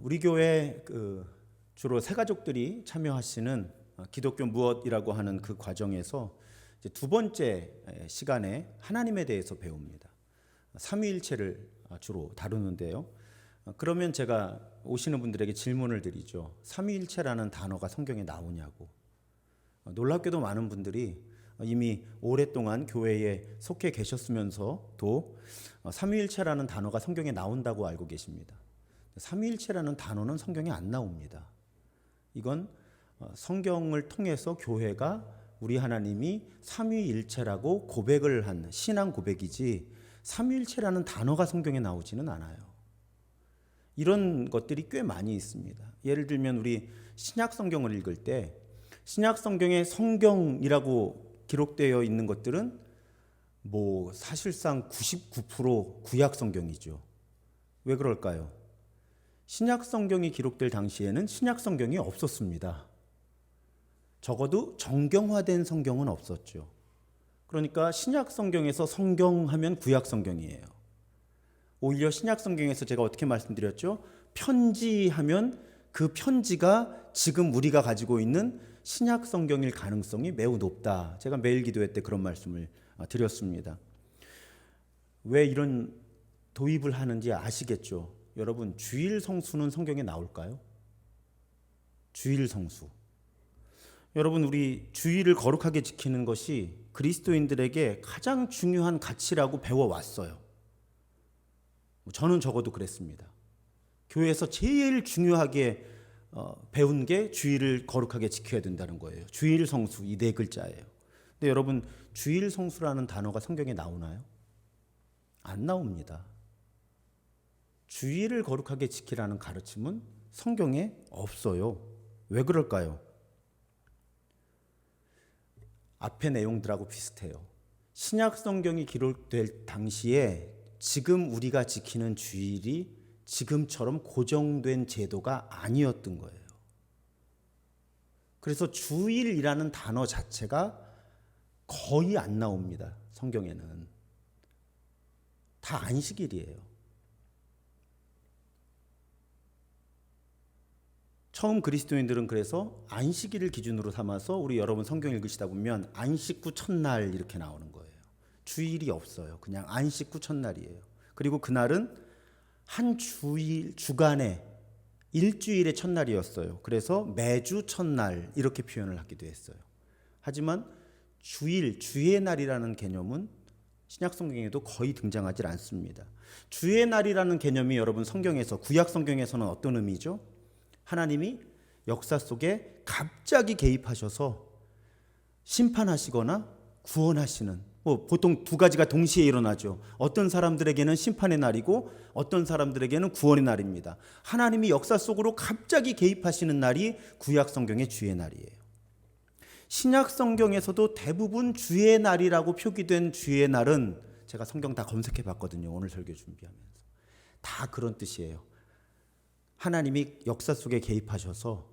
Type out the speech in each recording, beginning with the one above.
우리 교회 주로 새가족들이 참여하시는 기독교 무엇이라고 하는 그 과정에서 이제 두 번째 시간에 하나님에 대해서 배웁니다. 삼위일체를 주로 다루는데요. 그러면 제가 오시는 분들에게 질문을 드리죠. 삼위일체라는 단어가 성경에 나오냐고. 놀랍게도 많은 분들이 이미 오랫동안 교회에 속해 계셨으면서도 삼위일체라는 단어가 성경에 나온다고 알고 계십니다. 삼위일체라는 단어는 성경에 안 나옵니다. 이건 성경을 통해서 교회가 우리 하나님이 삼위일체라고 고백을 한 신앙 고백이지 삼위일체라는 단어가 성경에 나오지는 않아요. 이런 것들이 꽤 많이 있습니다. 예를 들면 우리 신약 성경을 읽을 때 신약 성경에 성경이라고 기록되어 있는 것들은 사실상 99% 구약 성경이죠. 왜 그럴까요? 신약 성경이 기록될 당시에는 신약 성경이 없었습니다. 적어도 정경화된 성경은 없었죠. 그러니까 신약 성경에서 성경하면 구약 성경이에요. 오히려 신약 성경에서 제가 어떻게 말씀드렸죠? 편지하면 그 편지가 지금 우리가 가지고 있는 신약 성경일 가능성이 매우 높다. 제가 매일 기도회 때 그런 말씀을 드렸습니다. 왜 이런 도입을 하는지 아시겠죠? 여러분, 주일 성수는 성경에 나올까요? 주일 성수. 여러분, 우리 주일을 거룩하게 지키는 것이 그리스도인들에게 가장 중요한 가치라고 배워왔어요. 저는 적어도 그랬습니다. 교회에서 제일 중요하게 배운 게 주일을 거룩하게 지켜야 된다는 거예요. 주일 성수, 이 네 글자예요. 근데 여러분, 주일 성수라는 단어가 성경에 나오나요? 안 나옵니다. 주일을 거룩하게 지키라는 가르침은 성경에 없어요. 왜 그럴까요? 앞의 내용들하고 비슷해요. 신약 성경이 기록될 당시에 지금 우리가 지키는 주일이 지금처럼 고정된 제도가 아니었던 거예요. 그래서 주일이라는 단어 자체가 거의 안 나옵니다. 성경에는. 다 안식일이에요. 처음 그리스도인들은 그래서 안식일을 기준으로 삼아서 우리 여러분 성경 읽으시다 보면 안식 후 첫날 이렇게 나오는 거예요. 주일이 없어요. 그냥 안식 후 첫날이에요. 그리고 그날은 한 주간의 일주일의 첫날이었어요. 그래서 매주 첫날 이렇게 표현을 하기도 했어요. 하지만 주의 날이라는 개념은 신약 성경에도 거의 등장하지 않습니다. 주의 날이라는 개념이 여러분 성경에서 구약 성경에서는 어떤 의미죠? 하나님이 역사 속에 갑자기 개입하셔서 심판하시거나 구원하시는, 보통 두 가지가 동시에 일어나죠. 어떤 사람들에게는 심판의 날이고 어떤 사람들에게는 구원의 날입니다. 하나님이 역사 속으로 갑자기 개입하시는 날이 구약 성경의 주의 날이에요. 신약 성경에서도 대부분 주의 날이라고 표기된 주의 날은 제가 성경 다 검색해 봤거든요. 오늘 설교 준비하면서. 다 그런 뜻이에요. 하나님이 역사 속에 개입하셔서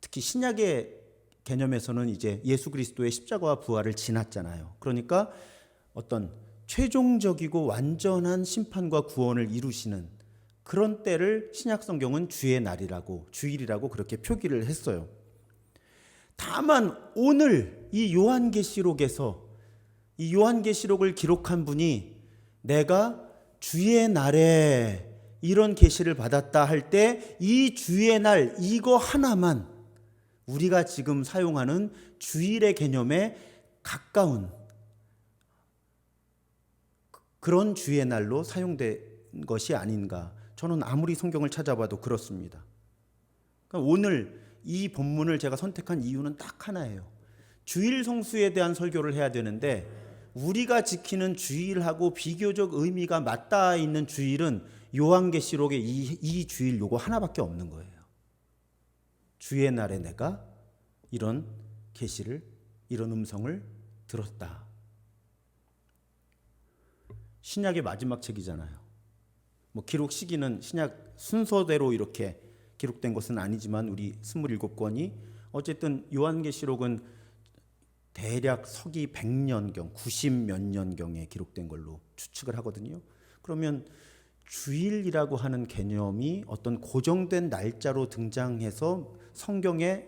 특히 신약의 개념에서는 이제 예수 그리스도의 십자가와 부활을 지났잖아요. 그러니까 어떤 최종적이고 완전한 심판과 구원을 이루시는 그런 때를 신약 성경은 주의 날이라고, 주일이라고 그렇게 표기를 했어요. 다만 오늘 이 요한계시록에서 이 요한계시록을 기록한 분이 내가 주의 날에 이런 계시를 받았다 할 때 이 주의 날 이거 하나만 우리가 지금 사용하는 주일의 개념에 가까운 그런 주의 날로 사용된 것이 아닌가. 저는 아무리 성경을 찾아봐도 그렇습니다. 그러니까 오늘 이 본문을 제가 선택한 이유는 딱 하나예요. 주일 성수에 대한 설교를 해야 되는데 우리가 지키는 주일하고 비교적 의미가 맞닿아 있는 주일은 요한계시록에 이 주일 요거 하나밖에 없는 거예요. 주의 날에 내가 이런 계시를, 이런 음성을 들었다. 신약의 마지막 책이잖아요. 기록 시기는 신약 순서대로 이렇게 기록된 것은 아니지만 우리 27권이 어쨌든 요한계시록은 대략 서기 100년경, 90몇 년경에 기록된 걸로 추측을 하거든요. 그러면 주일이라고 하는 개념이 어떤 고정된 날짜로 등장해서 성경에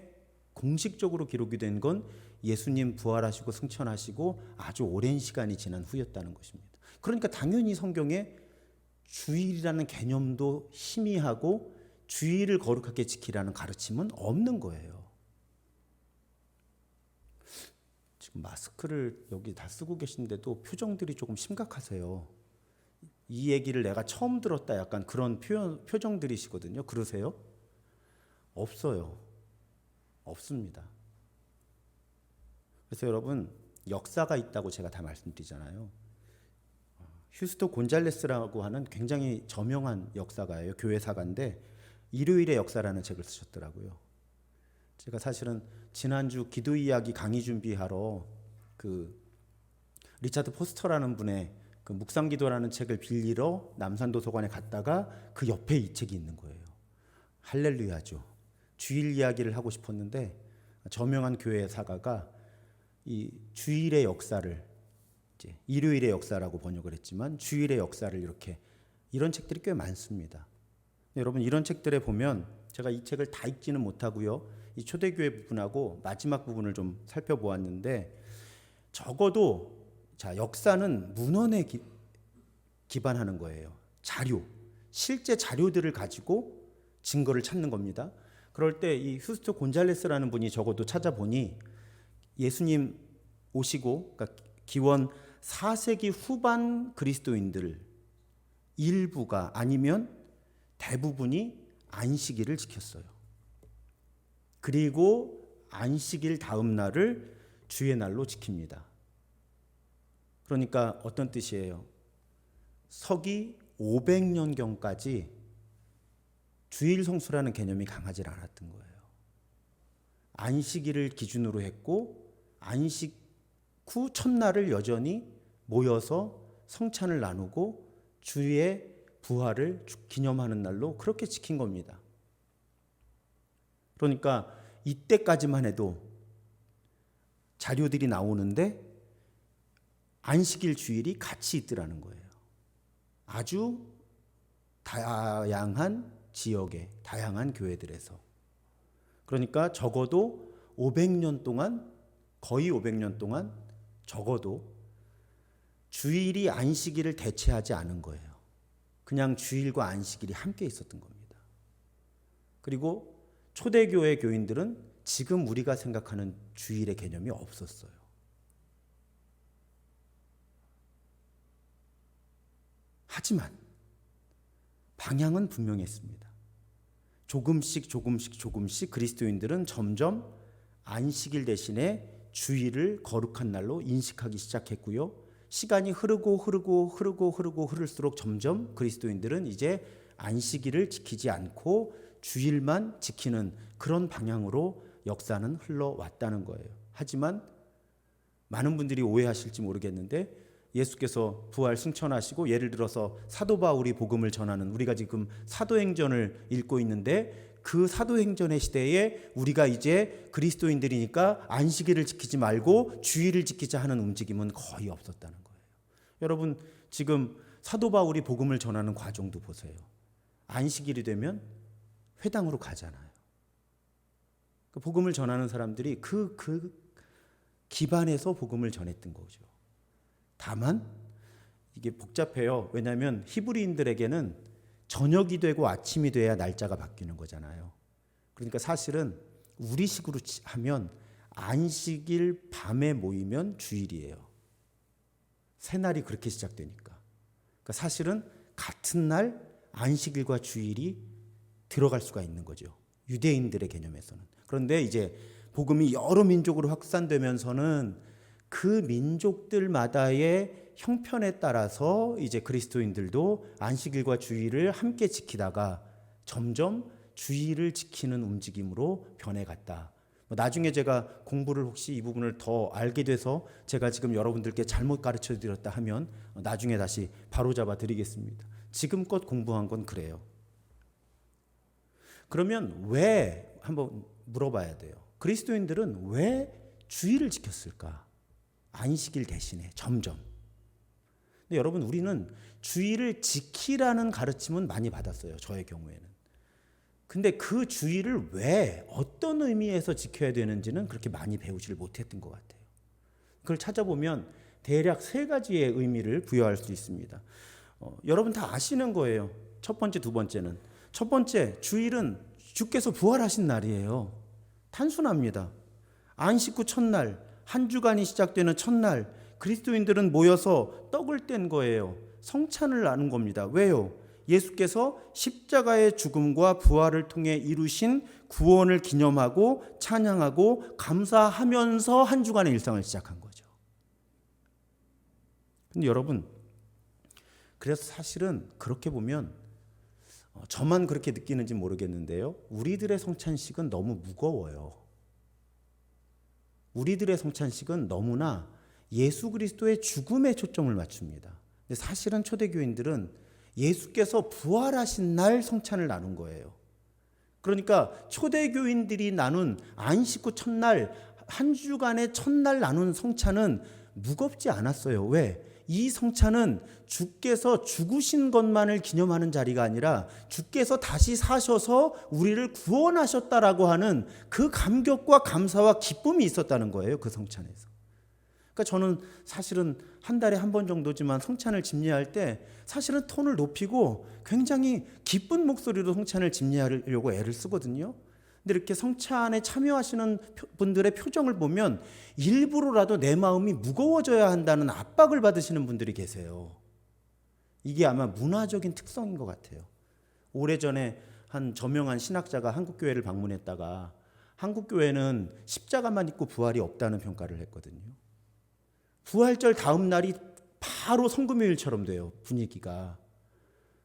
공식적으로 기록이 된 건 예수님 부활하시고 승천하시고 아주 오랜 시간이 지난 후였다는 것입니다. 그러니까 당연히 성경에 주일이라는 개념도 희미하고 주일을 거룩하게 지키라는 가르침은 없는 거예요. 지금 마스크를 여기 다 쓰고 계신데도 표정들이 조금 심각하세요. 이 얘기를 내가 처음 들었다 약간 그런 표정들이시거든요. 그러세요? 없어요. 없습니다. 그래서 여러분 역사가 있다고 제가 다 말씀드리잖아요. 휴스토 곤잘레스라고 하는 굉장히 저명한 역사가예요. 교회사가인데 일요일의 역사라는 책을 쓰셨더라고요. 제가 사실은 지난주 기도 이야기 강의 준비하러 그 리차드 포스터라는 분의 그 묵상기도라는 책을 빌리러 남산도서관에 갔다가 그 옆에 이 책이 있는 거예요. 할렐루야죠. 주일 이야기를 하고 싶었는데 저명한 교회 사가가 이 주일의 역사를 이제 일요일의 역사라고 번역을 했지만 주일의 역사를 이렇게 이런 책들이 꽤 많습니다. 여러분 이런 책들에 보면 제가 이 책을 다 읽지는 못하고요. 이 초대교회 부분하고 마지막 부분을 좀 살펴보았는데 적어도 자 역사는 문헌에 기반하는 거예요. 자료, 실제 자료들을 가지고 증거를 찾는 겁니다. 그럴 때 이 휴스토 곤잘레스라는 분이 적어도 찾아보니 예수님 오시고 그러니까 기원 4세기 후반 그리스도인들 일부가 아니면 대부분이 안식일을 지켰어요. 그리고 안식일 다음 날을 주의 날로 지킵니다. 그러니까 어떤 뜻이에요? 서기 500년경까지 주일 성수라는 개념이 강하지 않았던 거예요. 안식일을 기준으로 했고 안식 후 첫날을 여전히 모여서 성찬을 나누고 주의 부활을 기념하는 날로 그렇게 지킨 겁니다. 그러니까 이때까지만 해도 자료들이 나오는데 안식일 주일이 같이 있더라는 거예요. 아주 다양한 지역의 다양한 교회들에서. 그러니까 적어도 500년 동안 거의 500년 동안 적어도 주일이 안식일을 대체하지 않은 거예요. 그냥 주일과 안식일이 함께 있었던 겁니다. 그리고 초대교회 교인들은 지금 우리가 생각하는 주일의 개념이 없었어요. 하지만 방향은 분명했습니다. 조금씩 그리스도인들은 점점 안식일 대신에 주일을 거룩한 날로 인식하기 시작했고요. 시간이 흐를수록 점점 그리스도인들은 이제 안식일을 지키지 않고 주일만 지키는 그런 방향으로 역사는 흘러왔다는 거예요. 하지만 많은 분들이 오해하실지 모르겠는데 예수께서 부활 승천하시고 예를 들어서 사도 바울이 복음을 전하는 우리가 지금 사도행전을 읽고 있는데 그 사도행전의 시대에 우리가 이제 그리스도인들이니까 안식일을 지키지 말고 주일을 지키자 하는 움직임은 거의 없었다는 거예요. 여러분 지금 사도 바울이 복음을 전하는 과정도 보세요. 안식일이 되면 회당으로 가잖아요. 그 복음을 전하는 사람들이 그 기반에서 복음을 전했던 거죠. 다만 이게 복잡해요. 왜냐하면 히브리인들에게는 저녁이 되고 아침이 돼야 날짜가 바뀌는 거잖아요. 그러니까 사실은 우리식으로 하면 안식일 밤에 모이면 주일이에요. 새날이 그렇게 시작되니까. 그러니까 사실은 같은 날 안식일과 주일이 들어갈 수가 있는 거죠. 유대인들의 개념에서는. 그런데 이제 복음이 여러 민족으로 확산되면서는 그 민족들마다의 형편에 따라서 이제 그리스도인들도 안식일과 주일을 함께 지키다가 점점 주일을 지키는 움직임으로 변해갔다. 나중에 제가 공부를 혹시 이 부분을 더 알게 돼서 제가 지금 여러분들께 잘못 가르쳐 드렸다 하면 나중에 다시 바로잡아 드리겠습니다. 지금껏 공부한 건 그래요. 그러면 왜 한번 물어봐야 돼요. 그리스도인들은 왜 주일을 지켰을까? 안식일 대신에 점점. 근데 여러분, 우리는 주의를 지키라는 가르침은 많이 받았어요. 저의 경우에는. 근데 그 주의를 왜 어떤 의미에서 지켜야 되는지는 그렇게 많이 배우지를 못했던 것 같아요. 그걸 찾아보면 대략 세 가지의 의미를 부여할 수 있습니다. 여러분 다 아시는 거예요. 첫 번째, 두 번째는. 첫 번째, 주일은 주께서 부활하신 날이에요. 단순합니다. 안식 후 첫날, 한 주간이 시작되는 첫날, 그리스도인들은 모여서 떡을 뗀 거예요. 성찬을 나눈 겁니다. 왜요? 예수께서 십자가의 죽음과 부활을 통해 이루신 구원을 기념하고 찬양하고 감사하면서 한 주간의 일상을 시작한 거죠. 근데 여러분, 그래서 사실은 그렇게 보면 저만 그렇게 느끼는지 모르겠는데요. 우리들의 성찬식은 너무 무거워요. 우리들의 성찬식은 너무나 예수 그리스도의 죽음에 초점을 맞춥니다. 근데 사실은 초대교인들은 예수께서 부활하신 날 성찬을 나눈 거예요. 그러니까 초대교인들이 나눈 안식 후 첫날, 한 주간의 첫날 나눈 성찬은 무겁지 않았어요. 왜? 이 성찬은 주께서 죽으신 것만을 기념하는 자리가 아니라 주께서 다시 사셔서 우리를 구원하셨다라고 하는 그 감격과 감사와 기쁨이 있었다는 거예요. 그 성찬에서. 그러니까 저는 사실은 한 달에 한 번 정도지만 성찬을 집례할 때 사실은 톤을 높이고 굉장히 기쁜 목소리로 성찬을 집례하려고 애를 쓰거든요. 근데 이렇게 성찬에 참여하시는 분들의 표정을 보면 일부러라도 내 마음이 무거워져야 한다는 압박을 받으시는 분들이 계세요. 이게 아마 문화적인 특성인 것 같아요. 오래전에 한 저명한 신학자가 한국교회를 방문했다가 한국교회는 십자가만 있고 부활이 없다는 평가를 했거든요. 부활절 다음 날이 바로 성금요일처럼 돼요, 분위기가.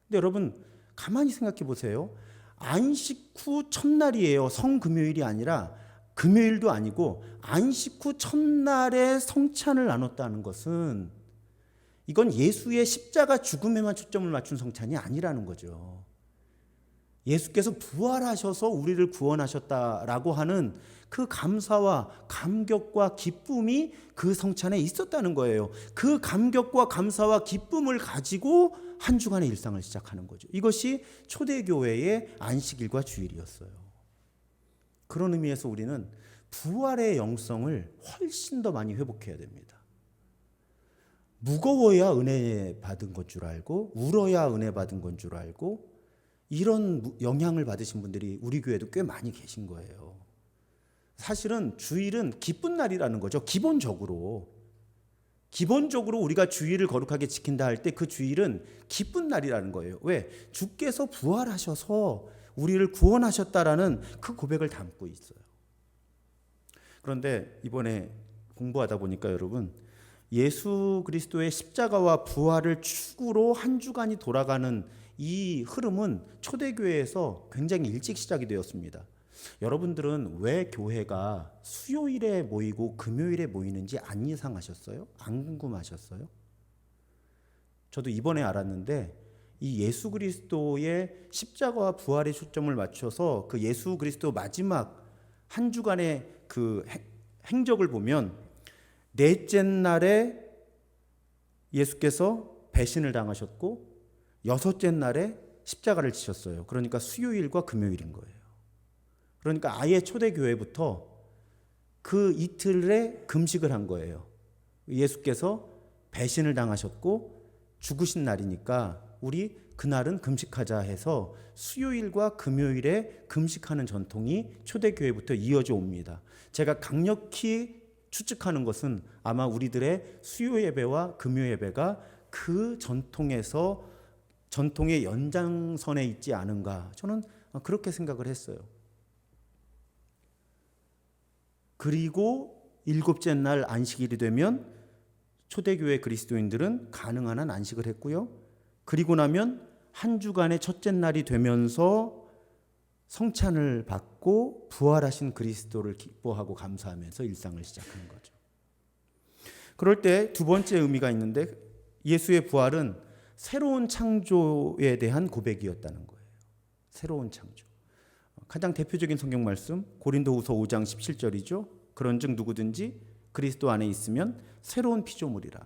근데 여러분 가만히 생각해 보세요. 안식 후 첫날이에요. 성금요일이 아니라 금요일도 아니고 안식 후 첫날에 성찬을 나눴다는 것은 이건 예수의 십자가 죽음에만 초점을 맞춘 성찬이 아니라는 거죠. 예수께서 부활하셔서 우리를 구원하셨다라고 하는 그 감사와 감격과 기쁨이 그 성찬에 있었다는 거예요. 그 감격과 감사와 기쁨을 가지고 한 주간의 일상을 시작하는 거죠. 이것이 초대교회의 안식일과 주일이었어요. 그런 의미에서 우리는 부활의 영성을 훨씬 더 많이 회복해야 됩니다. 무거워야 은혜 받은 건 줄 알고 울어야 은혜 받은 건 줄 알고 이런 영향을 받으신 분들이 우리 교회도 꽤 많이 계신 거예요. 사실은 주일은 기쁜 날이라는 거죠. 기본적으로 우리가 주일을 거룩하게 지킨다 할 때 그 주일은 기쁜 날이라는 거예요. 왜? 주께서 부활하셔서 우리를 구원하셨다라는 그 고백을 담고 있어요. 그런데 이번에 공부하다 보니까 여러분, 예수 그리스도의 십자가와 부활을 축으로 한 주간이 돌아가는 이 흐름은 초대교회에서 굉장히 일찍 시작이 되었습니다. 여러분들은 왜 교회가 수요일에 모이고 금요일에 모이는지 안 이상하셨어요? 안 궁금하셨어요? 저도 이번에 알았는데 이 예수 그리스도의 십자가와 부활의 초점을 맞춰서 그 예수 그리스도 마지막 한 주간의 그 행적을 보면 넷째 날에 예수께서 배신을 당하셨고 여섯째 날에 십자가를 지셨어요. 그러니까 수요일과 금요일인 거예요. 그러니까 아예 초대교회부터 그 이틀에 금식을 한 거예요. 예수께서 배신을 당하셨고 죽으신 날이니까 우리 그날은 금식하자 해서 수요일과 금요일에 금식하는 전통이 초대교회부터 이어져 옵니다. 제가 강력히 추측하는 것은 아마 우리들의 수요 예배와 금요 예배가 그 전통의 연장선에 있지 않은가, 저는 그렇게 생각을 했어요. 그리고 일곱째 날 안식일이 되면 초대교회 그리스도인들은 가능한 한 안식을 했고요. 그리고 나면 한 주간의 첫째 날이 되면서 성찬을 받고 부활하신 그리스도를 기뻐하고 감사하면서 일상을 시작하는 거죠. 그럴 때 두 번째 의미가 있는데 예수의 부활은 새로운 창조에 대한 고백이었다는 거예요. 새로운 창조. 가장 대표적인 성경 말씀 고린도후서 5장 17절이죠. 그런즉 누구든지 그리스도 안에 있으면 새로운 피조물이라.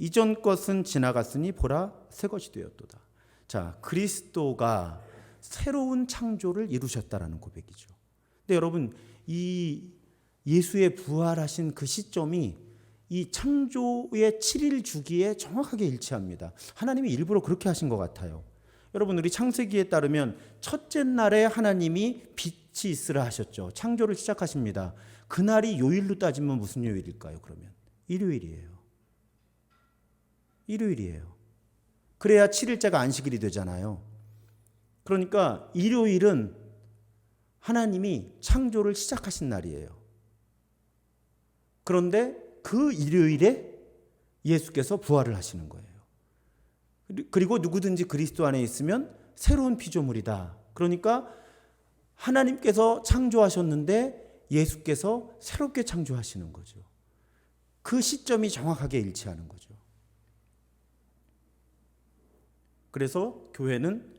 이전 것은 지나갔으니 보라 새 것이 되었도다. 자, 그리스도가 새로운 창조를 이루셨다라는 고백이죠. 근데 여러분, 이 예수의 부활하신 그 시점이 이 창조의 7일 주기에 정확하게 일치합니다. 하나님이 일부러 그렇게 하신 것 같아요. 여러분, 우리 창세기에 따르면 첫째 날에 하나님이 빛이 있으라 하셨죠. 창조를 시작하십니다. 그날이 요일로 따지면 무슨 요일일까요? 그러면 일요일이에요. 일요일이에요. 그래야 7일째가 안식일이 되잖아요. 그러니까 일요일은 하나님이 창조를 시작하신 날이에요. 그런데 그 일요일에 예수께서 부활을 하시는 거예요. 그리고 누구든지 그리스도 안에 있으면 새로운 피조물이다. 그러니까 하나님께서 창조하셨는데 예수께서 새롭게 창조하시는 거죠. 그 시점이 정확하게 일치하는 거죠. 그래서 교회는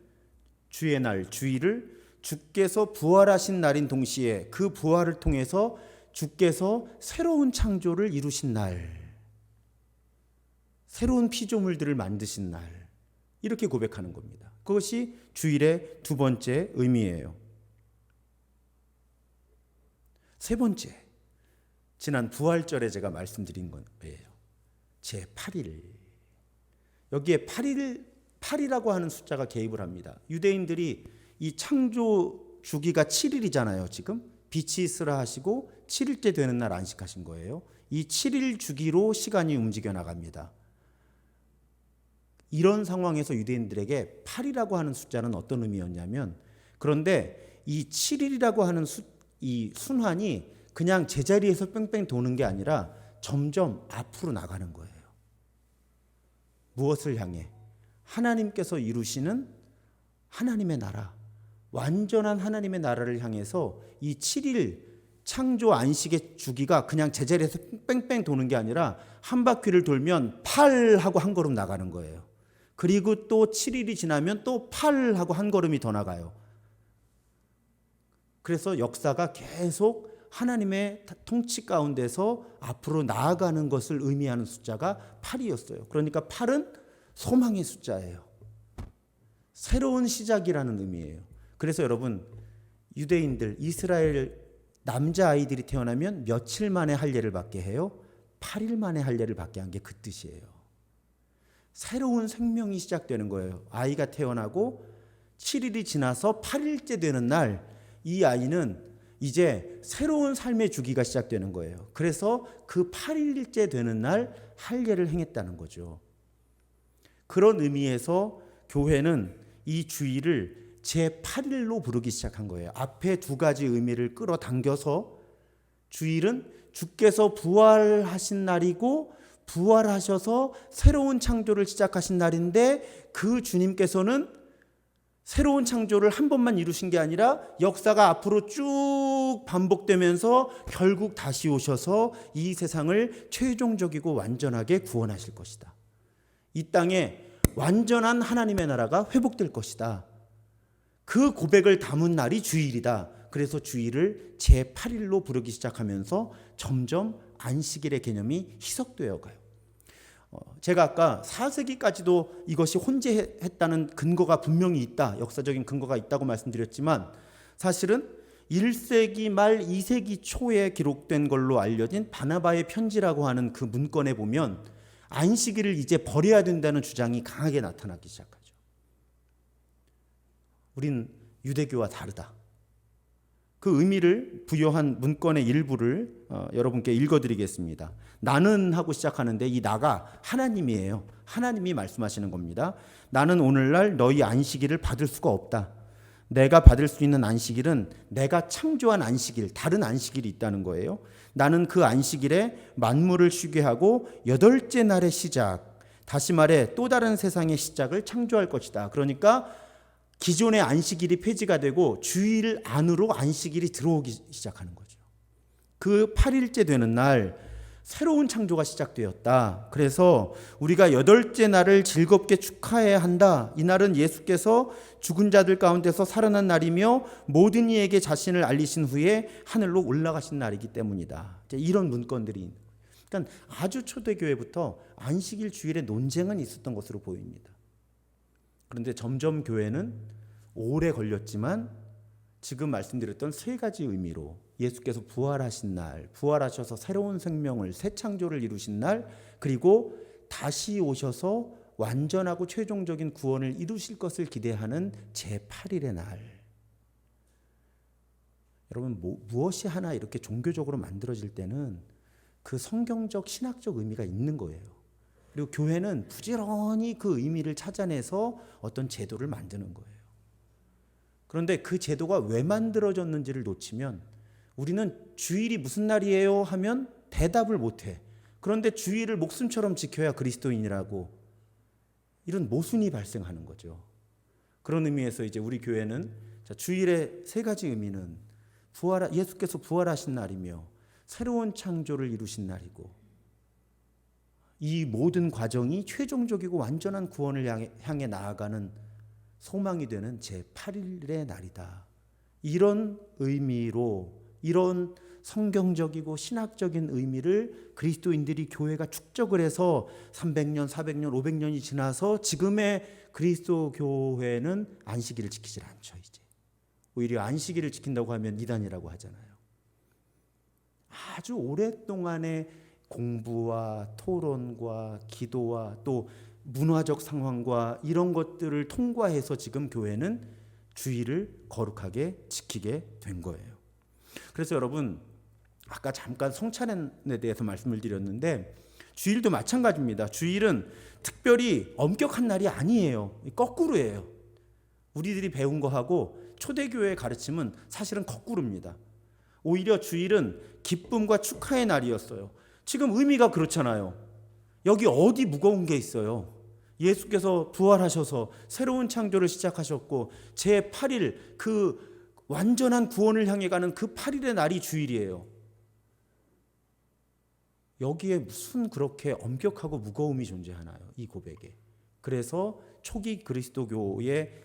주의 날, 주일을 주께서 부활하신 날인 동시에 그 부활을 통해서 주께서 새로운 창조를 이루신 날, 새로운 피조물들을 만드신 날, 이렇게 고백하는 겁니다. 그것이 주일의 두 번째 의미예요. 세 번째, 지난 부활절에 제가 말씀드린 거예요. 제8일. 여기에 8이라고 하는 숫자가 개입을 합니다. 유대인들이 이 창조 주기가 7일이잖아요. 지금 빛이 있으라 하시고 7일째 되는 날 안식하신 거예요. 이 7일 주기로 시간이 움직여 나갑니다. 이런 상황에서 유대인들에게 8이라고 하는 숫자는 어떤 의미였냐면, 그런데 이 7일이라고 하는 이 순환이 그냥 제자리에서 뺑뺑 도는 게 아니라 점점 앞으로 나가는 거예요. 무엇을 향해? 하나님께서 이루시는 하나님의 나라, 완전한 하나님의 나라를 향해서 이 7일 창조 안식의 주기가 그냥 제자리에서 뺑뺑 도는 게 아니라 한 바퀴를 돌면 8 하고 한 걸음 나가는 거예요. 그리고 또 7일이 지나면 또 8 하고 한 걸음이 더 나가요. 그래서 역사가 계속 하나님의 통치 가운데서 앞으로 나아가는 것을 의미하는 숫자가 8이었어요. 그러니까 8은 소망의 숫자예요. 새로운 시작이라는 의미예요. 그래서 여러분, 유대인들, 이스라엘 남자아이들이 태어나면 며칠 만에 할례를 받게 해요? 8일 만에 할례를 받게 한 게 그 뜻이에요. 새로운 생명이 시작되는 거예요. 아이가 태어나고 7일이 지나서 8일째 되는 날, 이 아이는 이제 새로운 삶의 주기가 시작되는 거예요. 그래서 그 8일째 되는 날 할례를 행했다는 거죠. 그런 의미에서 교회는 이 주일을 제8일로 부르기 시작한 거예요. 앞에 두 가지 의미를 끌어당겨서 주일은 주께서 부활하신 날이고 부활하셔서 새로운 창조를 시작하신 날인데, 그 주님께서는 새로운 창조를 한 번만 이루신 게 아니라 역사가 앞으로 쭉 반복되면서 결국 다시 오셔서 이 세상을 최종적이고 완전하게 구원하실 것이다. 이 땅에 완전한 하나님의 나라가 회복될 것이다. 그 고백을 담은 날이 주일이다. 그래서 주일을 제8일로 부르기 시작하면서 점점 안식일의 개념이 희석되어 가요. 제가 아까 4세기까지도 이것이 혼재했다는 근거가 분명히 있다, 역사적인 근거가 있다고 말씀드렸지만, 사실은 1세기 말 2세기 초에 기록된 걸로 알려진 바나바의 편지라고 하는 그 문건에 보면 안식일을 이제 버려야 된다는 주장이 강하게 나타나기 시작하죠. 우린 유대교와 다르다. 그 의미를 부여한 문건의 일부를 여러분께 읽어드리겠습니다. 나는 하고 시작하는데 이 나가 하나님이에요. 하나님이 말씀하시는 겁니다. 나는 오늘날 너희 안식일을 받을 수가 없다. 내가 받을 수 있는 안식일은 내가 창조한 안식일, 다른 안식일이 있다는 거예요. 나는 그 안식일에 만물을 쉬게 하고 8째 날의 시작, 다시 말해 또 다른 세상의 시작을 창조할 것이다. 그러니까 기존의 안식일이 폐지가 되고 주일 안으로 안식일이 들어오기 시작하는 거죠. 그 8일째 되는 날 새로운 창조가 시작되었다. 그래서 우리가 8째 날을 즐겁게 축하해야 한다. 이 날은 예수께서 죽은 자들 가운데서 살아난 날이며 모든 이에게 자신을 알리신 후에 하늘로 올라가신 날이기 때문이다. 이런 문건들이. 그러니까 아주 초대교회부터 안식일 주일의 논쟁은 있었던 것으로 보입니다. 그런데 점점 교회는 오래 걸렸지만 지금 말씀드렸던 세 가지 의미로 예수께서 부활하신 날, 부활하셔서 새로운 생명을, 새 창조를 이루신 날, 그리고 다시 오셔서 완전하고 최종적인 구원을 이루실 것을 기대하는 제8일의 날. 여러분, 무엇이 하나 이렇게 종교적으로 만들어질 때는 그 성경적 신학적 의미가 있는 거예요. 그리고 교회는 부지런히 그 의미를 찾아내서 어떤 제도를 만드는 거예요. 그런데 그 제도가 왜 만들어졌는지를 놓치면 우리는 주일이 무슨 날이에요 하면 대답을 못해. 그런데 주일을 목숨처럼 지켜야 그리스도인이라고, 이런 모순이 발생하는 거죠. 그런 의미에서 이제 우리 교회는 주일의 세 가지 의미는 예수께서 부활하신 날이며 새로운 창조를 이루신 날이고, 이 모든 과정이 최종적이고 완전한 구원을 향해 나아가는 소망이 되는 제8일의 날이다. 이런 의미로, 이런 성경적이고 신학적인 의미를 그리스도인들이, 교회가 축적을 해서 300년, 400년, 500년이 지나서 지금의 그리스도 교회는 안식일을 지키질 않죠. 이제 오히려 안식일을 지킨다고 하면 이단이라고 하잖아요. 아주 오랫동안의 공부와 토론과 기도와 또 문화적 상황과 이런 것들을 통과해서 지금 교회는 주일을 거룩하게 지키게 된 거예요. 그래서 여러분, 아까 잠깐 성찬에 대해서 말씀을 드렸는데 주일도 마찬가지입니다. 주일은 특별히 엄격한 날이 아니에요. 거꾸로예요. 우리들이 배운 거하고 초대교회의 가르침은 사실은 거꾸로입니다. 오히려 주일은 기쁨과 축하의 날이었어요. 지금 의미가 그렇잖아요. 여기 어디 무거운 게 있어요? 예수께서 부활하셔서 새로운 창조를 시작하셨고 제8일, 그 완전한 구원을 향해 가는 그 8일의 날이 주일이에요. 여기에 무슨 그렇게 엄격하고 무거움이 존재하나요? 이 고백에. 그래서 초기 그리스도교의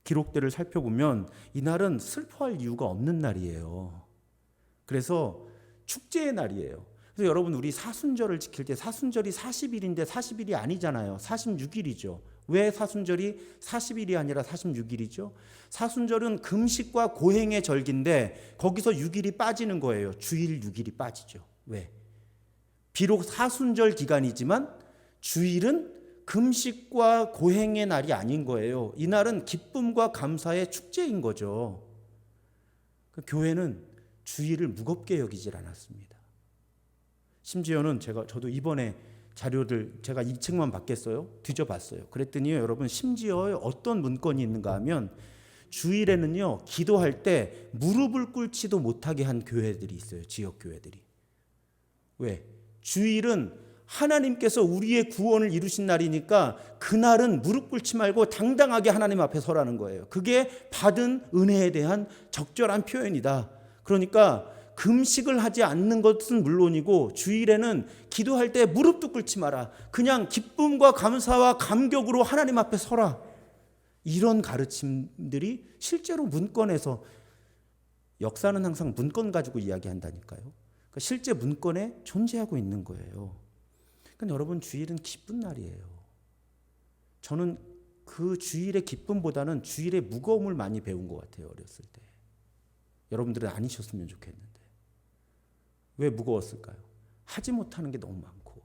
기록들을 살펴보면 이날은 슬퍼할 이유가 없는 날이에요. 그래서 축제의 날이에요. 그래서 여러분, 우리 사순절을 지킬 때 사순절이 40일인데 40일이 아니잖아요. 46일이죠. 왜 사순절이 40일이 아니라 46일이죠? 사순절은 금식과 고행의 절기인데 거기서 6일이 빠지는 거예요. 주일 6일이 빠지죠. 왜? 비록 사순절 기간이지만 주일은 금식과 고행의 날이 아닌 거예요. 이날은 기쁨과 감사의 축제인 거죠. 교회는 주일을 무겁게 여기질 않았습니다. 심지어는 저도 이번에 자료들 제가 이 책만 받겠어요? 뒤져봤어요. 그랬더니요, 여러분, 심지어 어떤 문건이 있는가 하면 주일에는요, 기도할 때 무릎을 꿇지도 못하게 한 교회들이 있어요. 지역 교회들이. 왜? 주일은 하나님께서 우리의 구원을 이루신 날이니까 그날은 무릎 꿇지 말고 당당하게 하나님 앞에 서라는 거예요. 그게 받은 은혜에 대한 적절한 표현이다. 그러니까 금식을 하지 않는 것은 물론이고 주일에는 기도할 때 무릎도 꿇지 마라. 그냥 기쁨과 감사와 감격으로 하나님 앞에 서라. 이런 가르침들이 실제로 문건에서, 역사는 항상 문건 가지고 이야기한다니까요. 그러니까 실제 문건에 존재하고 있는 거예요. 그러니까 여러분, 주일은 기쁜 날이에요. 저는 그 주일의 기쁨보다는 주일의 무거움을 많이 배운 것 같아요. 어렸을 때. 여러분들은 아니셨으면 좋겠는데. 왜 무거웠을까요? 하지 못하는 게 너무 많고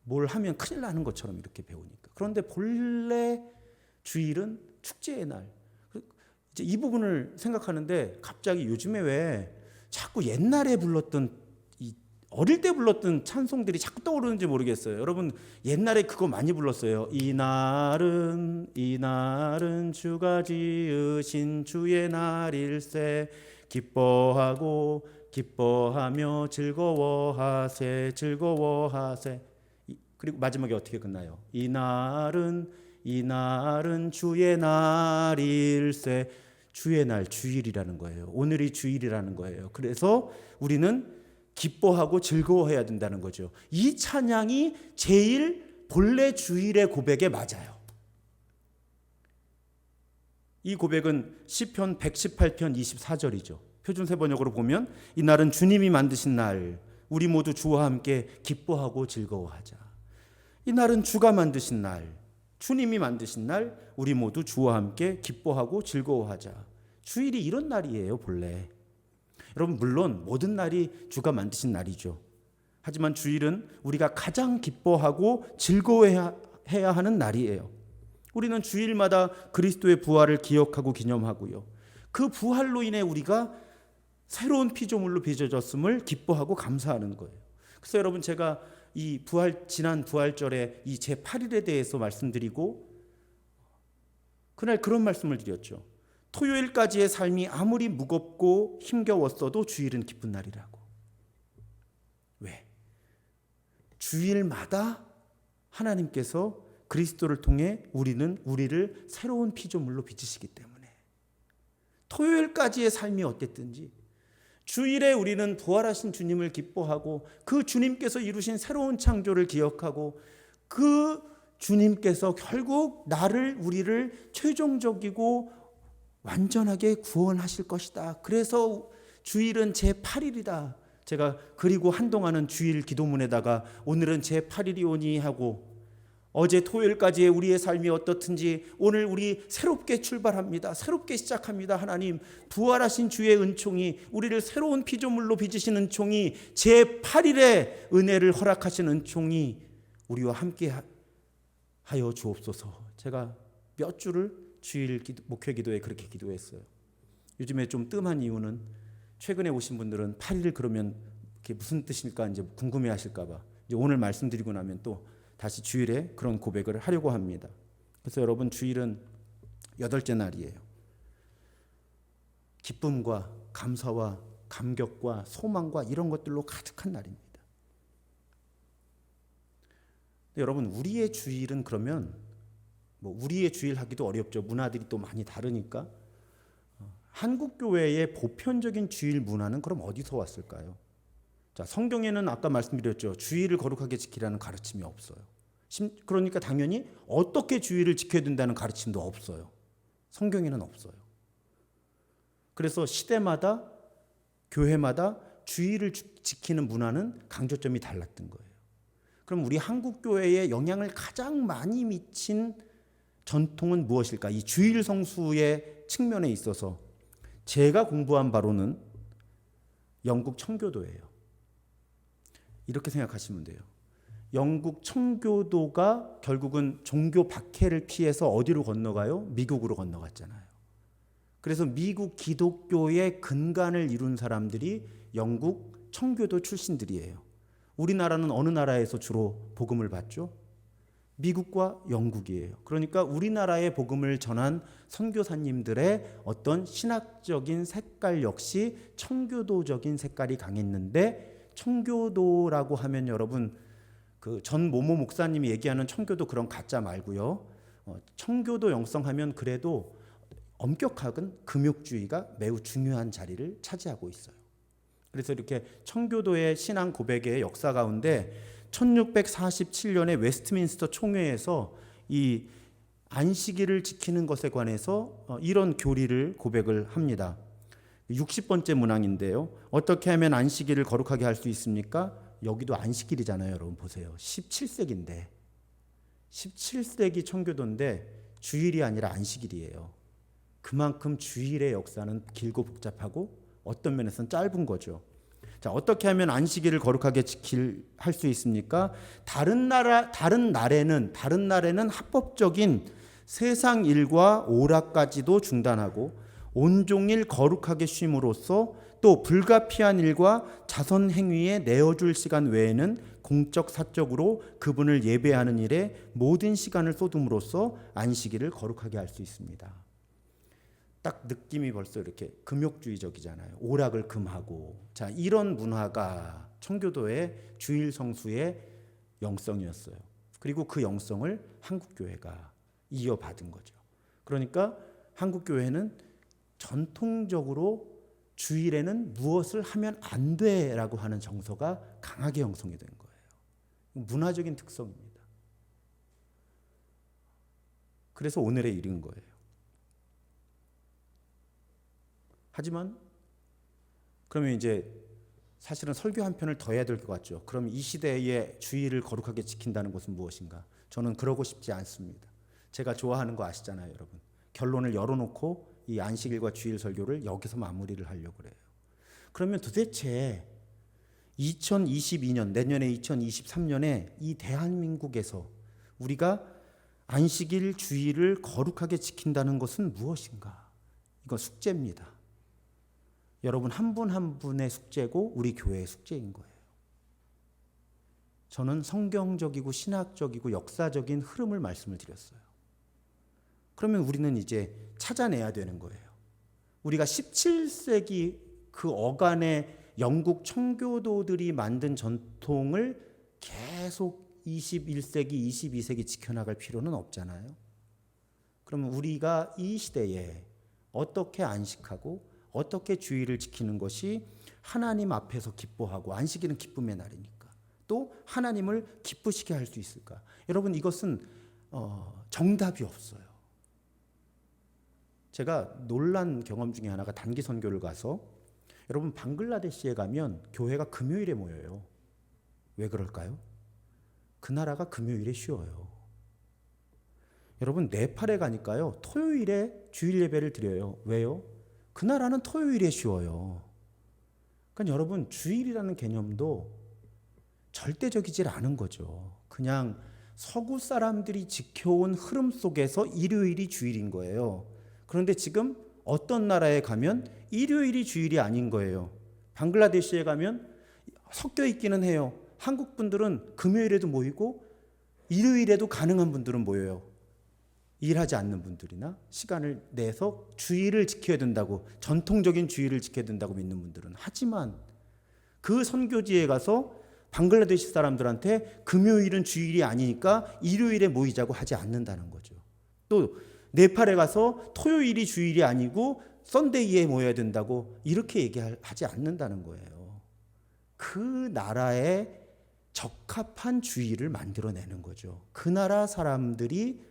뭘 하면 큰일 나는 것처럼 이렇게 배우니까. 그런데 본래 주일은 축제의 날. 이제 이 부분을 생각하는데 갑자기 요즘에 왜 자꾸 옛날에 불렀던, 어릴 때 불렀던 찬송들이 자꾸 떠오르는지 모르겠어요. 여러분, 옛날에 그거 많이 불렀어요. 이날은 주가 지으신 주의 날일세, 기뻐하며 즐거워하세. 그리고 마지막에 어떻게 끝나요? 이날은 주의 날일세. 주의 날, 주일이라는 거예요. 오늘이 주일이라는 거예요. 그래서 우리는 기뻐하고 즐거워해야 된다는 거죠. 이 찬양이 제일 본래 주일의 고백에 맞아요. 이 고백은 시편 118편 24절이죠. 표준세 번역으로 보면 이날은 주님이 만드신 날, 우리 모두 주와 함께 기뻐하고 즐거워하자. 이 날은 주가 만드신 날, 주님이 만드신 날, 우리 모두 주와 함께 기뻐하고 즐거워하자. 주일이 이런 날이에요, 본래. 여러분, 물론 모든 날이 주가 만드신 날이죠. 하지만 주일은 우리가 가장 기뻐하고 즐거워해야 하는 날이에요. 우리는 주일마다 그리스도의 부활을 기억하고 기념하고요. 그 부활로 인해 우리가 새로운 피조물로 빚어졌음을 기뻐하고 감사하는 거예요. 그래서 여러분, 제가 이 지난 부활절에 이 제8일에 대해서 말씀드리고 그날 그런 말씀을 드렸죠. 토요일까지의 삶이 아무리 무겁고 힘겨웠어도 주일은 기쁜 날이라고. 왜? 주일마다 하나님께서 그리스도를 통해 우리를 새로운 피조물로 빚으시기 때문에 토요일까지의 삶이 어땠든지 주일에 우리는 부활하신 주님을 기뻐하고 그 주님께서 이루신 새로운 창조를 기억하고 그 주님께서 결국 우리를 최종적이고 완전하게 구원하실 것이다. 그래서 주일은 제8일이다. 제가 그리고 한동안은 주일 기도문에다가 오늘은 제8일이오니 하고 어제 토요일까지의 우리의 삶이 어떻든지 오늘 우리 새롭게 출발합니다. 새롭게 시작합니다. 하나님, 부활하신 주의 은총이 우리를 새로운 피조물로 빚으신 은총이 제8일의 은혜를 허락하신 은총이 우리와 함께 하여 주옵소서. 제가 몇 주를 주일 목회 기도에 그렇게 기도했어요. 요즘에 좀 뜸한 이유는 최근에 오신 분들은 8일 그러면 그게 무슨 뜻일까 이제 궁금해 하실까 봐 이제 오늘 말씀드리고 나면 또 다시 주일에 그런 고백을 하려고 합니다. 그래서 여러분, 주일은 8째 날이에요. 기쁨과 감사와 감격과 소망과 이런 것들로 가득한 날입니다. 여러분, 우리의 주일은 그러면 우리의 주일 하기도 어렵죠. 문화들이 또 많이 다르니까. 한국 교회의 보편적인 주일 문화는 그럼 어디서 왔을까요? 자, 성경에는 아까 말씀드렸죠. 주일을 거룩하게 지키라는 가르침이 없어요. 그러니까 당연히 어떻게 주일을 지켜야 된다는 가르침도 없어요. 성경에는 없어요. 그래서 시대마다 교회마다 주일을 지키는 문화는 강조점이 달랐던 거예요. 그럼 우리 한국 교회에 영향을 가장 많이 미친 전통은 무엇일까? 이 주일 성수의 측면에 있어서 제가 공부한 바로는 영국 청교도예요. 이렇게 생각하시면 돼요. 영국 청교도가 결국은 종교 박해를 피해서 어디로 건너가요? 미국으로 건너갔잖아요. 그래서 미국 기독교의 근간을 이룬 사람들이 영국 청교도 출신들이에요. 우리나라는 어느 나라에서 주로 복음을 받죠? 미국과 영국이에요. 그러니까 우리나라의 복음을 전한 선교사님들의 어떤 신학적인 색깔 역시 청교도적인 색깔이 강했는데, 청교도라고 하면 여러분 그 전 모모 목사님이 얘기하는 청교도 그런 가짜 말고요. 청교도 영성하면 그래도 엄격한 금욕주의가 매우 중요한 자리를 차지하고 있어요. 그래서 이렇게 청교도의 신앙 고백의 역사 가운데 1647년에 웨스트민스터 총회에서 이 안식일을 지키는 것에 관해서 이런 교리를 고백을 합니다. 60번째 문항인데요. 어떻게 하면 안식일을 거룩하게 할 수 있습니까? 여기도 안식일이잖아요. 여러분 보세요. 17세기인데 17세기 청교도인데 주일이 아니라 안식일이에요. 그만큼 주일의 역사는 길고 복잡하고 어떤 면에서는 짧은 거죠. 자, 어떻게 하면 안식일을 거룩하게 할 수 있습니까? 다른 날에는 합법적인 세상 일과 오락까지도 중단하고 온종일 거룩하게 쉼으로써 또 불가피한 일과 자선 행위에 내어줄 시간 외에는 공적 사적으로 그분을 예배하는 일에 모든 시간을 쏟음으로써 안식일을 거룩하게 할 수 있습니다. 딱 느낌이 벌써 이렇게 금욕주의적이잖아요. 오락을 금하고. 자, 이런 문화가 청교도의 주일 성수의 영성이었어요. 그리고 그 영성을 한국교회가 이어받은 거죠. 그러니까 한국교회는 전통적으로 주일에는 무엇을 하면 안 돼라고 하는 정서가 강하게 형성이 된 거예요. 문화적인 특성입니다. 그래서 오늘에 이른 거예요. 하지만 그러면 이제 사실은 설교 한 편을 더 해야 될 것 같죠. 그럼 이 시대의 주일을 거룩하게 지킨다는 것은 무엇인가? 저는 그러고 싶지 않습니다. 제가 좋아하는 거 아시잖아요, 여러분. 결론을 열어놓고 이 안식일과 주일 설교를 여기서 마무리를 하려고 그래요. 그러면 도대체 2022년, 내년에 2023년에 이 대한민국에서 우리가 안식일, 주일을 거룩하게 지킨다는 것은 무엇인가? 이거 숙제입니다. 여러분 한 분 한 분의 숙제고 우리 교회의 숙제인 거예요. 저는 성경적이고 신학적이고 역사적인 흐름을 말씀을 드렸어요. 그러면 우리는 이제 찾아내야 되는 거예요. 우리가 17세기 그 어간의 영국 청교도들이 만든 전통을 계속 21세기, 22세기 지켜나갈 필요는 없잖아요. 그러면 우리가 이 시대에 어떻게 안식하고 어떻게 주일을 지키는 것이 하나님 앞에서 기뻐하고, 안식일은 기쁨의 날이니까 또 하나님을 기쁘시게 할 수 있을까? 여러분 이것은 정답이 없어요. 제가 놀란 경험 중에 하나가 단기 선교를 가서, 여러분 방글라데시에 가면 교회가 금요일에 모여요. 왜 그럴까요? 그 나라가 금요일에 쉬어요. 여러분 네팔에 가니까요 토요일에 주일 예배를 드려요. 왜요? 그 나라는 토요일에 쉬어요. 그러니까 여러분 주일이라는 개념도 절대적이질 않은 거죠. 그냥 서구 사람들이 지켜온 흐름 속에서 일요일이 주일인 거예요. 그런데 지금 어떤 나라에 가면 일요일이 주일이 아닌 거예요. 방글라데시에 가면 섞여 있기는 해요. 한국 분들은 금요일에도 모이고 일요일에도 가능한 분들은 모여요. 일하지 않는 분들이나 시간을 내서 주일을 지켜야 된다고, 전통적인 주일을 지켜야 된다고 믿는 분들은. 하지만 그 선교지에 가서 방글라데시 사람들한테 금요일은 주일이 아니니까 일요일에 모이자고 하지 않는다는 거죠. 또 네팔에 가서 토요일이 주일이 아니고 썬데이에 모여야 된다고 이렇게 얘기하지 않는다는 거예요. 그 나라에 적합한 주일을 만들어내는 거죠. 그 나라 사람들이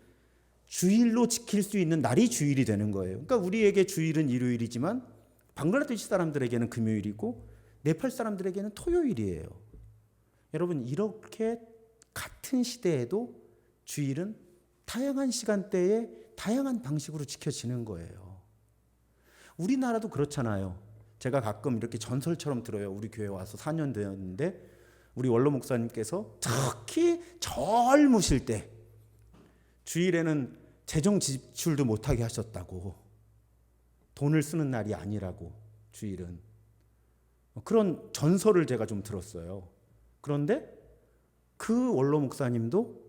주일로 지킬 수 있는 날이 주일이 되는 거예요. 그러니까 우리에게 주일은 일요일이지만 방글라데시 사람들에게는 금요일이고 네팔 사람들에게는 토요일이에요. 여러분 이렇게 같은 시대에도 주일은 다양한 시간대에 다양한 방식으로 지켜지는 거예요. 우리나라도 그렇잖아요. 제가 가끔 이렇게 전설처럼 들어요. 우리 교회 와서 4년 되었는데 우리 원로 목사님께서 특히 젊으실 때 주일에는 재정 지출도 못하게 하셨다고, 돈을 쓰는 날이 아니라고 주일은, 그런 전설을 제가 좀 들었어요. 그런데 그 원로 목사님도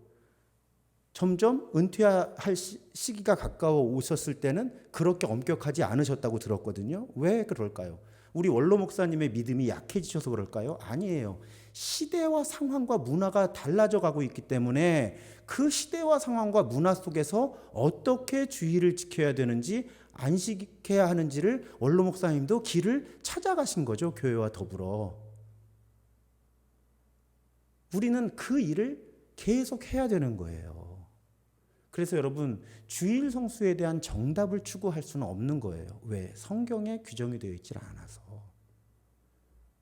점점 은퇴할 시기가 가까워 오셨을 때는 그렇게 엄격하지 않으셨다고 들었거든요. 왜 그럴까요? 우리 원로 목사님의 믿음이 약해지셔서 그럴까요? 아니에요. 시대와 상황과 문화가 달라져 가고 있기 때문에 그 시대와 상황과 문화 속에서 어떻게 주일을 지켜야 되는지, 안식해야 하는지를 원로 목사님도 길을 찾아가신 거죠. 교회와 더불어. 우리는 그 일을 계속 해야 되는 거예요. 그래서 여러분 주일 성수에 대한 정답을 추구할 수는 없는 거예요. 왜? 성경에 규정이 되어 있질 않아서.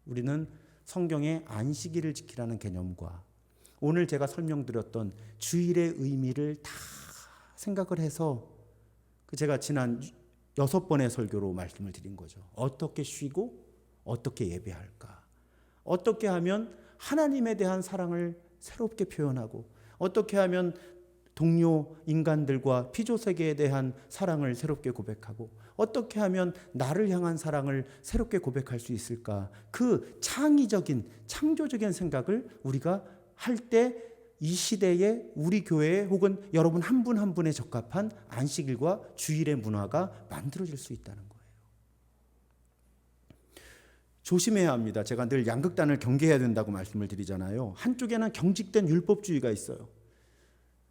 우리는 성경의 안식일을 지키라는 개념과 오늘 제가 설명드렸던 주일의 의미를 다 생각을 해서 제가 지난 6번의 설교로 말씀을 드린 거죠. 어떻게 쉬고 어떻게 예배할까? 어떻게 하면 하나님에 대한 사랑을 새롭게 표현하고, 어떻게 하면 동료 인간들과 피조세계에 대한 사랑을 새롭게 고백하고, 어떻게 하면 나를 향한 사랑을 새롭게 고백할 수 있을까? 그 창의적인, 창조적인 생각을 우리가 할 때 이 시대에 우리 교회에 혹은 여러분 한 분 한 분에 적합한 안식일과 주일의 문화가 만들어질 수 있다는 거예요. 조심해야 합니다. 제가 늘 양극단을 경계해야 된다고 말씀을 드리잖아요. 한쪽에는 경직된 율법주의가 있어요.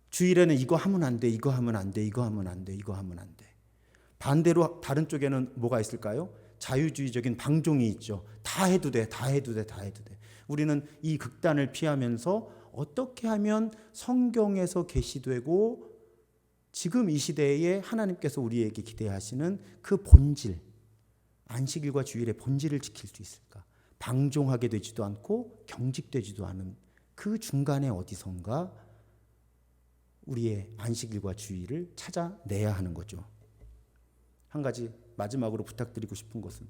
주일에는 이거 하면 안 돼, 이거 하면 안 돼, 이거 하면 안 돼, 이거 하면 안 돼. 반대로 다른 쪽에는 뭐가 있을까요? 자유주의적인 방종이 있죠. 다 해도 돼, 다 해도 돼, 다 해도 돼. 우리는 이 극단을 피하면서 어떻게 하면 성경에서 계시되고 지금 이 시대에 하나님께서 우리에게 기대하시는 그 본질, 안식일과 주일의 본질을 지킬 수 있을까? 방종하게 되지도 않고 경직되지도 않은 그 중간에 어디선가 우리의 안식일과 주일을 찾아내야 하는 거죠. 한 가지 마지막으로 부탁드리고 싶은 것은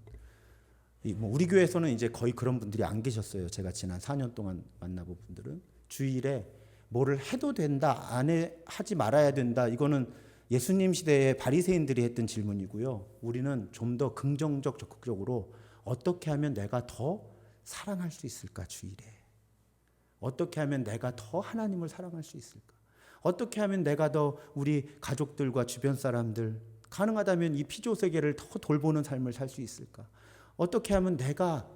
우리 교회에서는 이제 거의 그런 분들이 안 계셨어요. 제가 지난 4년 동안 만나본 분들은 주일에 뭐를 해도 된다, 하지 말아야 된다. 이거는 예수님 시대의 바리새인들이 했던 질문이고요. 우리는 좀 더 긍정적, 적극적으로 어떻게 하면 내가 더 사랑할 수 있을까 주일에? 어떻게 하면 내가 더 하나님을 사랑할 수 있을까? 어떻게 하면 내가 더 우리 가족들과 주변 사람들, 가능하다면 이 피조 세계를 더 돌보는 삶을 살 수 있을까? 어떻게 하면 내가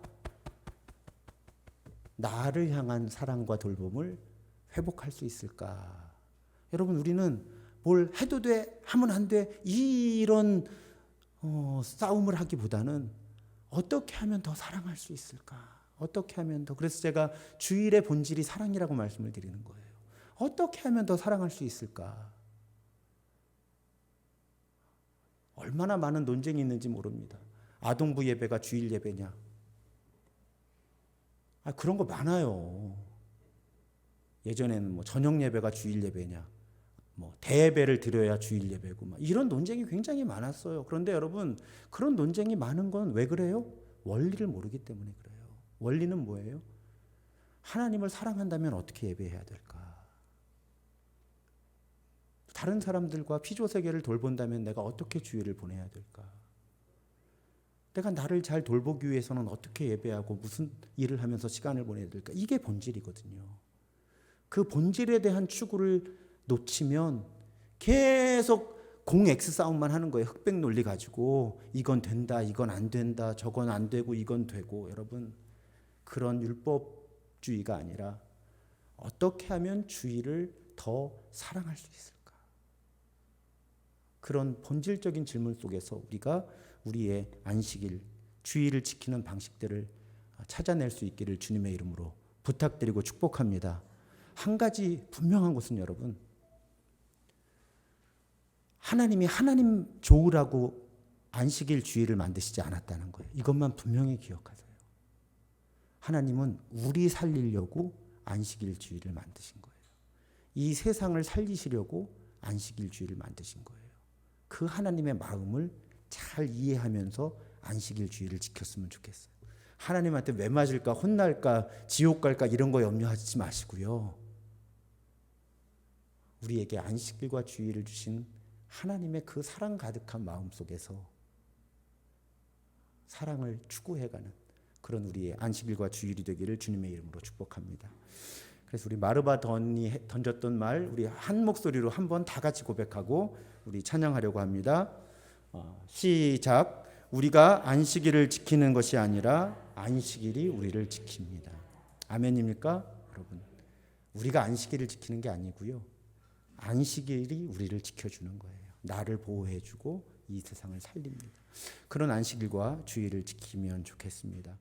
나를 향한 사랑과 돌봄을 회복할 수 있을까? 여러분, 우리는 뭘 해도 돼, 하면 안 돼, 이런 싸움을 하기보다는 어떻게 하면 더 사랑할 수 있을까? 어떻게 하면 더, 그래서 제가 주일의 본질이 사랑이라고 말씀을 드리는 거예요. 어떻게 하면 더 사랑할 수 있을까? 얼마나 많은 논쟁이 있는지 모릅니다. 아동부 예배가 주일 예배냐? 그런 거 많아요. 예전에는 뭐 저녁 예배가 주일 예배냐? 뭐 대예배를 드려야 주일 예배고 이런 논쟁이 굉장히 많았어요. 그런데 여러분, 그런 논쟁이 많은 건 왜 그래요? 원리를 모르기 때문에 그래요. 원리는 뭐예요? 하나님을 사랑한다면 어떻게 예배해야 될까? 다른 사람들과 피조 세계를 돌본다면 내가 어떻게 주일을 보내야 될까? 내가 나를 잘 돌보기 위해서는 어떻게 예배하고 무슨 일을 하면서 시간을 보내야 될까? 이게 본질이거든요. 그 본질에 대한 추구를 놓치면 계속 공X 싸움만 하는 거예요. 흑백 논리 가지고 이건 된다, 이건 안 된다, 저건 안 되고 이건 되고. 여러분, 그런 율법주의가 아니라 어떻게 하면 주일을 더 사랑할 수 있을까? 그런 본질적인 질문 속에서 우리가 우리의 안식일, 주일을 지키는 방식들을 찾아낼 수 있기를 주님의 이름으로 부탁드리고 축복합니다. 한 가지 분명한 것은 여러분, 하나님이 하나님 좋으라고 안식일 주일을 만드시지 않았다는 거예요. 이것만 분명히 기억하세요. 하나님은 우리 살리려고 안식일 주일을 만드신 거예요. 이 세상을 살리시려고 안식일 주일을 만드신 거예요. 그 하나님의 마음을 잘 이해하면서 안식일 주일을 지켰으면 좋겠어요. 하나님한테 왜 맞을까, 혼날까, 지옥 갈까 이런 거 염려하지 마시고요. 우리에게 안식일과 주일을 주신 하나님의 그 사랑 가득한 마음 속에서 사랑을 추구해가는 그런 우리의 안식일과 주일이 되기를 주님의 이름으로 축복합니다. 그래서 우리 마르바 던이 던졌던 말, 우리 한 목소리로 한번 다 같이 고백하고 우리 찬양하려고 합니다. 시작. 우리가 안식일을 지키는 것이 아니라 안식일이 우리를 지킵니다. 아멘입니까? 여러분, 우리가 안식일을 지키는 게 아니고요, 안식일이 우리를 지켜주는 거예요. 나를 보호해주고 이 세상을 살립니다. 그런 안식일과 주일을 지키면 좋겠습니다.